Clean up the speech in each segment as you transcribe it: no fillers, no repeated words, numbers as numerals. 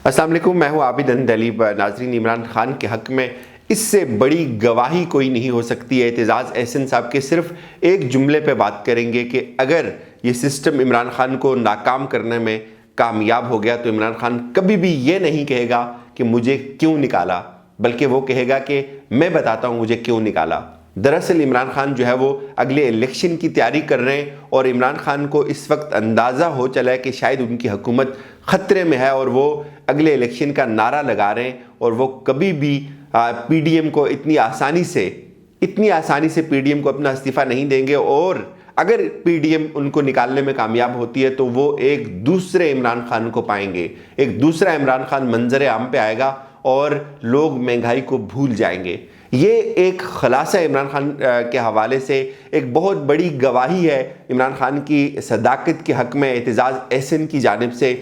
السلام علیکم، میں ہوں عابد اندلی۔ ناظرین، عمران خان کے حق میں اس سے بڑی گواہی کوئی نہیں ہو سکتی ہے۔ اعتزاز احسن صاحب کے صرف ایک جملے پہ بات کریں گے کہ اگر یہ سسٹم عمران خان کو ناکام کرنے میں کامیاب ہو گیا تو عمران خان کبھی بھی یہ نہیں کہے گا کہ مجھے کیوں نکالا، بلکہ وہ کہے گا کہ میں بتاتا ہوں مجھے کیوں نکالا۔ دراصل عمران خان جو ہے وہ اگلے الیکشن کی تیاری کر رہے ہیں، اور عمران خان کو اس وقت اندازہ ہو چلا ہے کہ شاید ان کی حکومت خطرے میں ہے، اور وہ اگلے الیکشن کا نعرہ لگا رہے ہیں، اور وہ کبھی بھی پی ڈی ایم کو اتنی آسانی سے پی ڈی ایم کو اپنا استعفیٰ نہیں دیں گے۔ اور اگر پی ڈی ایم ان کو نکالنے میں کامیاب ہوتی ہے تو وہ ایک دوسرے عمران خان کو پائیں گے، ایک دوسرا عمران خان منظر عام پہ آئے گا اور لوگ مہنگائی کو بھول جائیں گے۔ یہ ایک خلاصہ عمران خان کے حوالے سے ایک بہت بڑی گواہی ہے عمران خان کی صداقت کے حق میں اعتزاز احسن کی جانب سے۔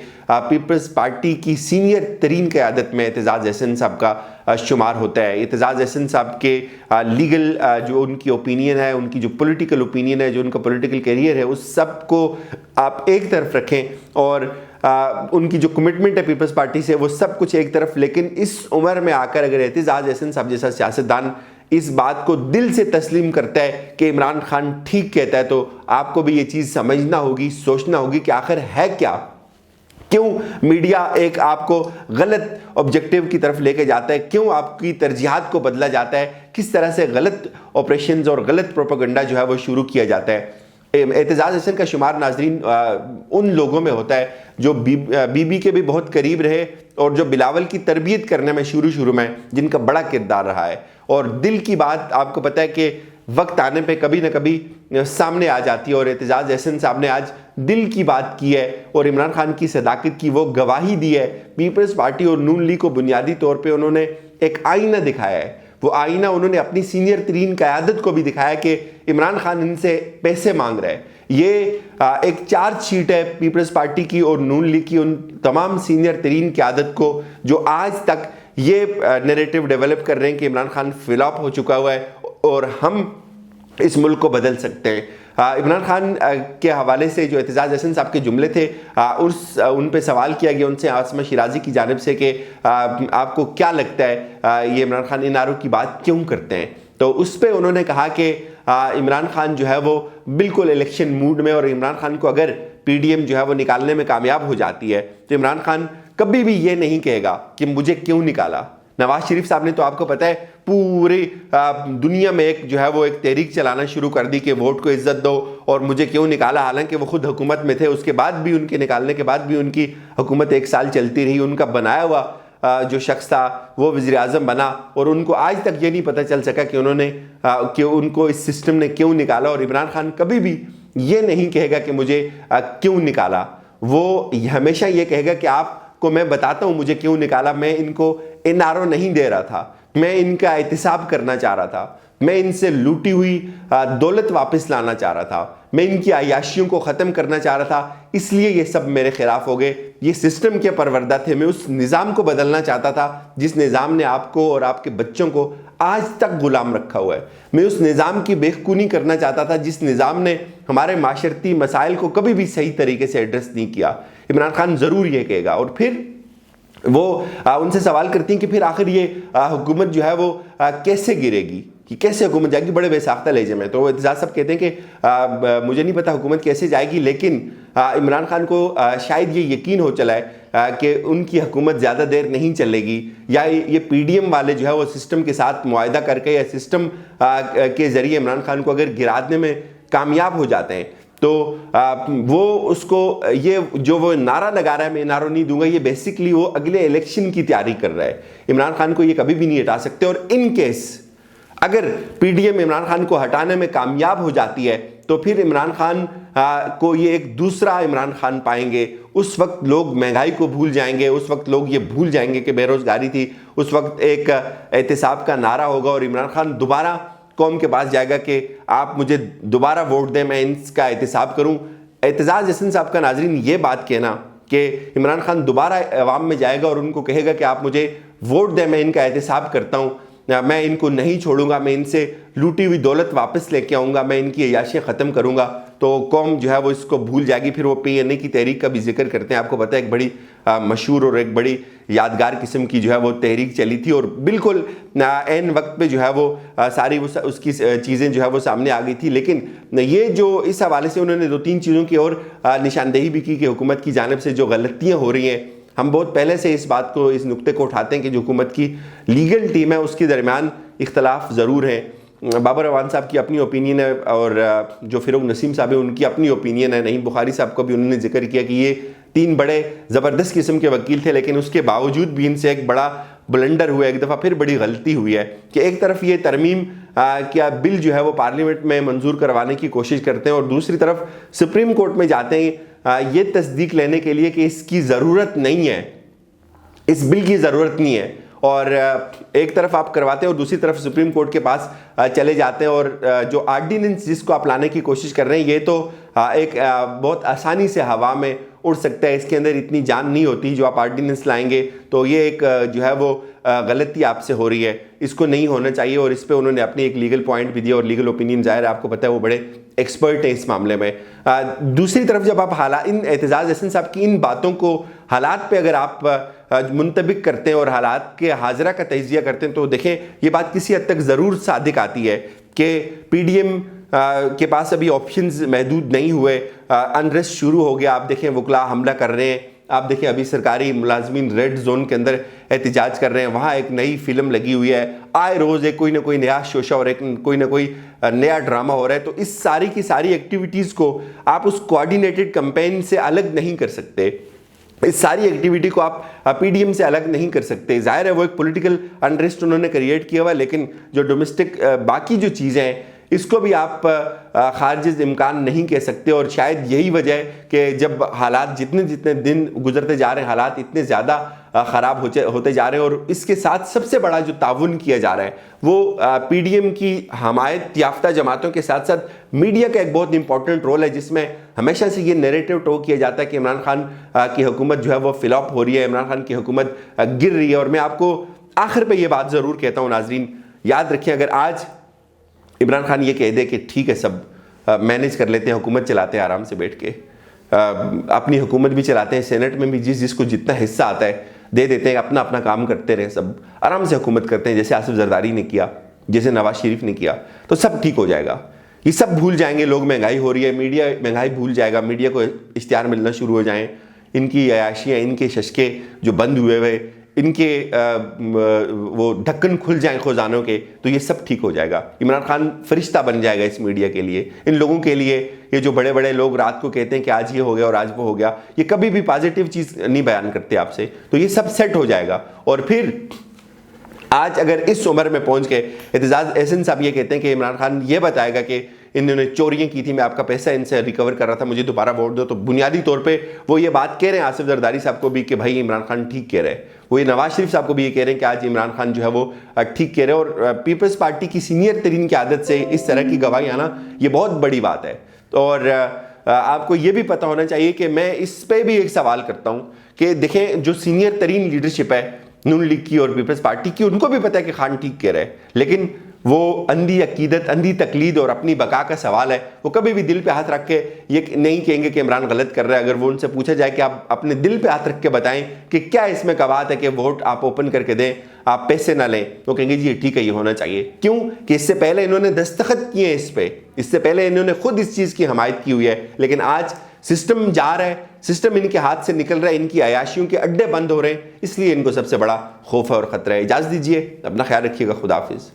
پیپلز پارٹی کی سینئر ترین قیادت میں اعتزاز احسن صاحب کا شمار ہوتا ہے۔ اعتزاز احسن صاحب کے لیگل جو ان کی اوپینین ہے، ان کی جو پولیٹیکل اوپینین ہے، جو ان کا پولیٹیکل کیریئر ہے، اس سب کو آپ ایک طرف رکھیں، اور ان کی جو کمٹمنٹ ہے پیپلز پارٹی سے، وہ سب کچھ ایک طرف۔ لیکن اس عمر میں آ کر اگر اعتزاز احسن صاحب جیسا سیاستدان اس بات کو دل سے تسلیم کرتا ہے کہ عمران خان ٹھیک کہتا ہے، تو آپ کو بھی یہ چیز سمجھنا ہوگی، سوچنا ہوگی کہ آخر ہے کیا، کیوں میڈیا ایک آپ کو غلط آبجیکٹیو کی طرف لے کے جاتا ہے، کیوں آپ کی ترجیحات کو بدلا جاتا ہے، کس طرح سے غلط آپریشنز اور غلط پروپیگنڈا جو ہے وہ شروع کیا جاتا ہے۔ اعتزاز احسن کا شمار ناظرین ان لوگوں میں ہوتا ہے جو بی بی کے بھی بہت قریب رہے، اور جو بلاول کی تربیت کرنے میں شروع میں جن کا بڑا کردار رہا ہے، اور دل کی بات آپ کو پتہ ہے کہ وقت آنے پہ کبھی نہ کبھی سامنے آ جاتی ہے، اور اعتزاز احسن صاحب نے آج دل کی بات کی ہے اور عمران خان کی صداقت کی وہ گواہی دی ہے۔ پیپلز پارٹی اور نون لیگ کو بنیادی طور پہ انہوں نے ایک آئینہ دکھایا ہے۔ وہ آئینہ انہوں نے اپنی سینئر ترین قیادت کو بھی دکھایا کہ عمران خان ان سے پیسے مانگ رہا ہے۔ یہ ایک چارج شیٹ ہے پیپلز پارٹی کی اور نون لیگ کی ان تمام سینئر ترین قیادت کو، جو آج تک یہ نیریٹو ڈیولپ کر رہے ہیں کہ عمران خان فلاپ ہو چکا ہوا ہے اور ہم اس ملک کو بدل سکتے ہیں۔ عمران خان کے حوالے سے جو اعتزاز احسن صاحب کے جملے تھے، ان پہ سوال کیا گیا ان سے عاصمہ شیرازی کی جانب سے کہ آپ کو کیا لگتا ہے یہ عمران خان ان آر او کی بات کیوں کرتے ہیں، تو اس پہ انہوں نے کہا کہ عمران خان جو ہے وہ بالکل الیکشن موڈ میں، اور عمران خان کو اگر پی ڈی ایم جو ہے وہ نکالنے میں کامیاب ہو جاتی ہے تو عمران خان کبھی بھی یہ نہیں کہے گا کہ مجھے کیوں نکالا۔ نواز شریف صاحب نے تو آپ کو پتہ ہے پوری دنیا میں ایک تحریک چلانا شروع کر دی کہ ووٹ کو عزت دو اور مجھے کیوں نکالا، حالانکہ وہ خود حکومت میں تھے۔ اس کے بعد بھی، ان کے نکالنے کے بعد بھی ان کی حکومت 1 سال چلتی رہی، ان کا بنایا ہوا جو شخص تھا وہ وزیر اعظم بنا، اور ان کو آج تک یہ نہیں پتہ چل سکا کہ ان کو اس سسٹم نے کیوں نکالا۔ اور عمران خان کبھی بھی یہ نہیں کہے گا کہ مجھے کیوں نکالا، وہ ہمیشہ یہ کہے گا کہ آپ کو میں بتاتا ہوں مجھے کیوں نکالا۔ میں ان کو این آر او نہیں دے رہا تھا، میں ان کا احتساب کرنا چاہ رہا تھا، میں ان سے لوٹی ہوئی دولت واپس لانا چاہ رہا تھا، میں ان کی عیاشیوں کو ختم کرنا چاہ رہا تھا، اس لیے یہ سب میرے خلاف ہو گئے۔ یہ سسٹم کے پروردہ تھے، میں اس نظام کو بدلنا چاہتا تھا جس نظام نے آپ کو اور آپ کے بچوں کو آج تک غلام رکھا ہوا ہے۔ میں اس نظام کی بےخونی کرنا چاہتا تھا جس نظام نے ہمارے معاشرتی مسائل کو کبھی بھی صحیح طریقے سے ایڈریس نہیں کیا۔ عمران خان ضرور یہ کہے گا۔ اور پھر وہ ان سے سوال کرتی ہیں کہ پھر آخر یہ حکومت جو ہے وہ کیسے گرے گی، کہ کیسے حکومت جائے گی، بڑے بے ساختہ لہجے میں۔ تو اعتزاز صاحب کہتے ہیں کہ مجھے نہیں پتا حکومت کیسے جائے گی، لیکن عمران خان کو شاید یہ یقین ہو چلا ہے کہ ان کی حکومت زیادہ دیر نہیں چلے گی، یا یہ پی ڈی ایم والے جو ہے وہ سسٹم کے ساتھ معاہدہ کر کے یا سسٹم کے ذریعے عمران خان کو اگر گرانے میں کامیاب ہو جاتے ہیں تو وہ اس کو یہ جو وہ نعرہ لگا رہا ہے میں نعرہ نہیں دوں گا، یہ بیسکلی وہ اگلے الیکشن کی تیاری کر رہا ہے۔ عمران خان کو یہ کبھی بھی نہیں ہٹا سکتے، اور ان کیس اگر P D M Imran Khan کو ہٹانے میں کامیاب ہو جاتی ہے تو پھر عمران خان کو یہ ایک دوسرا عمران خان پائیں گے۔ اس وقت لوگ مہنگائی کو بھول جائیں گے، اس وقت لوگ یہ بھول جائیں گے کہ بے روزگاری تھی، اس وقت ایک احتساب کا نعرہ ہوگا، اور عمران خان دوبارہ قوم کے پاس جائے گا کہ آپ مجھے دوبارہ ووٹ دیں، میں ان کا احتساب کروں۔ اعتزاز احسن صاحب کا ناظرین یہ بات کہنا کہ عمران خان دوبارہ عوام میں جائے گا اور ان کو کہے گا کہ آپ مجھے ووٹ دیں، میں ان کا احتساب کرتا ہوں، میں ان کو نہیں چھوڑوں گا، میں ان سے لوٹی ہوئی دولت واپس لے کے آؤں گا، میں ان کی عیاشیاں ختم کروں گا، تو قوم جو ہے وہ اس کو بھول جائے گی. پھر وہ PNA کی تحریک کا بھی ذکر کرتے ہیں. آپ کو پتہ ہے ایک بڑی مشہور اور ایک بڑی یادگار قسم کی جو ہے وہ تحریک چلی تھی, اور بالکل عین وقت پہ جو ہے وہ ساری اس کی چیزیں جو ہے وہ سامنے آ گئی تھی. لیکن یہ جو اس حوالے سے انہوں نے 2-3 چیزوں کی اور نشاندہی بھی کی کہ حکومت کی جانب سے جو غلطیاں ہو رہی ہیں. ہم بہت پہلے سے اس نقطے کو اٹھاتے ہیں کہ جو حکومت کی لیگل ٹیم ہے اس کے درمیان اختلاف ضرور ہیں. بابر اعوان صاحب کی اپنی اوپینین ہے, اور جو فروغ نسیم صاحب ہیں ان کی اپنی اوپینین ہے. نعیم بخاری صاحب کو بھی انہوں نے ذکر کیا کہ یہ 3 بڑے زبردست قسم کے وکیل تھے, لیکن اس کے باوجود بھی ان سے ایک بڑا بلنڈر ہوا, ایک دفعہ پھر بڑی غلطی ہوئی ہے کہ ایک طرف یہ ترمیم کیا بل جو ہے وہ پارلیمنٹ میں منظور کروانے کی کوشش کرتے ہیں, اور دوسری طرف سپریم کورٹ میں جاتے ہیں یہ تصدیق لینے کے لیے کہ اس کی ضرورت نہیں ہے, اس بل کی ضرورت نہیں ہے. اور ایک طرف آپ کرواتے ہیں اور دوسری طرف سپریم کورٹ کے پاس چلے جاتے ہیں, اور جو آرڈیننس جس کو آپ لانے کی کوشش کر رہے ہیں یہ تو ایک بہت آسانی سے ہوا میں اڑ سکتا ہے, اس کے اندر اتنی جان نہیں ہوتی. جو آپ آرڈیننس لائیں گے تو یہ ایک جو ہے وہ غلطی آپ سے ہو رہی ہے, اس کو نہیں ہونا چاہیے. اور اس پہ انہوں نے اپنی ایک لیگل پوائنٹ بھی دیا, اور لیگل اوپینین ظاہر ہے آپ کو پتہ ہے وہ بڑے ایکسپرٹ ہیں اس معاملے میں. دوسری طرف جب آپ ان اعتزاز احسن صاحب کی ان باتوں کو حالات پہ اگر آپ منطبق کرتے ہیں اور حالات کے حاضرہ کا تجزیہ کرتے ہیں تو دیکھیں یہ بات کسی حد تک ضرور صادق آتی ہے کہ PDM کے پاس ابھی آپشنز محدود نہیں ہوئے, انریسٹ شروع ہو گیا. آپ دیکھیں وکلاء حملہ کر رہے ہیں, آپ دیکھیں ابھی سرکاری ملازمین ریڈ زون کے اندر احتجاج کر رہے ہیں, وہاں ایک نئی فلم لگی ہوئی ہے, آئے روز ایک کوئی نہ کوئی نیا شوشہ اور ایک کوئی نہ کوئی نیا ڈرامہ ہو رہا ہے. تو اس ساری کی ساری ایکٹیویٹیز کو آپ اس کوآرڈینیٹڈ کمپین سے الگ نہیں کر سکتے, اس ساری ایکٹیویٹی کو آپ PDM سے الگ نہیں کر سکتے. ظاہر ہے وہ ایک پولیٹیکل انریسٹ انہوں نے کریٹ کیا ہوا ہے, لیکن جو ڈومیسٹک باقی جو چیزیں ہیں اس کو بھی آپ خارج امکان نہیں کہہ سکتے. اور شاید یہی وجہ ہے کہ جب حالات جتنے دن گزرتے جا رہے ہیں حالات اتنے زیادہ خراب ہوتے جا رہے ہیں, اور اس کے ساتھ سب سے بڑا جو تعاون کیا جا رہا ہے وہ PDM کی حمایت یافتہ جماعتوں کے ساتھ ساتھ میڈیا کا ایک بہت امپورٹنٹ رول ہے, جس میں ہمیشہ سے یہ نیریٹو ٹو کیا جاتا ہے کہ عمران خان کی حکومت جو ہے وہ فلاپ ہو رہی ہے, عمران خان کی حکومت گر رہی ہے. اور میں آپ کو آخر پہ یہ بات ضرور کہتا ہوں ناظرین, یاد رکھیں اگر آج عمران خان یہ کہہ دے کہ ٹھیک ہے سب مینیج کر لیتے ہیں, حکومت چلاتے ہیں آرام سے بیٹھ کے, اپنی حکومت بھی چلاتے ہیں, سینٹ میں بھی جس کو جتنا حصہ آتا ہے دے دیتے ہیں, اپنا کام کرتے رہیں, سب آرام سے حکومت کرتے ہیں جیسے آصف زرداری نے کیا, جیسے نواز شریف نے کیا, تو سب ٹھیک ہو جائے گا. یہ سب بھول جائیں گے لوگ, مہنگائی ہو رہی ہے, میڈیا مہنگائی بھول جائے گا, میڈیا کو اشتہار ملنا شروع ہو جائیں, ان کی عیاشیاں, ان کے ششکے جو بند ہوئے ان کے وہ ڈھکن کھل جائیں خزانوں کے, تو یہ سب ٹھیک ہو جائے گا. عمران خان فرشتہ بن جائے گا اس میڈیا کے لیے, ان لوگوں کے لیے. یہ جو بڑے بڑے لوگ رات کو کہتے ہیں کہ آج یہ ہو گیا اور آج وہ ہو گیا, یہ کبھی بھی پازیٹیو چیز نہیں بیان کرتے آپ سے, تو یہ سب سیٹ ہو جائے گا. اور پھر آج اگر اس عمر میں پہنچ کے اعتزاز احسن صاحب یہ کہتے ہیں کہ عمران خان یہ بتائے گا کہ انہوں نے چوریاں کی تھی, میں آپ کا پیسہ ان سے ریکور کر رہا تھا, مجھے دوبارہ ووٹ دو, تو بنیادی طور پہ وہ یہ بات کہہ رہے ہیں آصف زرداری صاحب کو بھی کہ بھائی عمران خان ٹھیک کہہ رہے ہیں, وہ یہ نواز شریف صاحب کو بھی یہ کہہ رہے ہیں کہ آج عمران خان جو ہے وہ ٹھیک کہہ رہے ہیں. اور پیپلز پارٹی کی سینئر ترین کی عادت سے اس طرح کی گواہی آنا یہ بہت بڑی بات ہے. اور آپ کو یہ بھی پتہ ہونا چاہیے کہ میں اس پہ بھی ایک سوال کرتا ہوں کہ دیکھیں جو سینئر ترین لیڈرشپ ہے نون لیگ کی اور پیپلز پارٹی کی, ان کو بھی پتہ ہے کہ خان ٹھیک کہہ رہے ہیں, لیکن وہ اندھی عقیدت, اندھی تقلید اور اپنی بقا کا سوال ہے. وہ کبھی بھی دل پہ ہاتھ رکھ کے یہ نہیں کہیں گے کہ عمران غلط کر رہا ہے. اگر وہ ان سے پوچھا جائے کہ آپ اپنے دل پہ ہاتھ رکھ کے بتائیں کہ کیا اس میں قباحت ہے کہ ووٹ آپ اوپن کر کے دیں, آپ پیسے نہ لیں, تو کہیں گے جی یہ ٹھیک ہے, یہ ہونا چاہیے. کیوں کہ اس سے پہلے انہوں نے دستخط کیے ہیں اس پہ, اس سے پہلے انہوں نے خود اس چیز کی حمایت کی ہوئی ہے. لیکن آج سسٹم جا رہا ہے, سسٹم ان کے ہاتھ سے نکل رہا ہے, ان کی عیاشیوں کے اڈے بند ہو رہے ہیں, اس لیے ان کو سب سے بڑا خوف ہے اور خطرہ ہے. اجازت دیجیے, اپنا خیال رکھیے گا, خدا حافظ.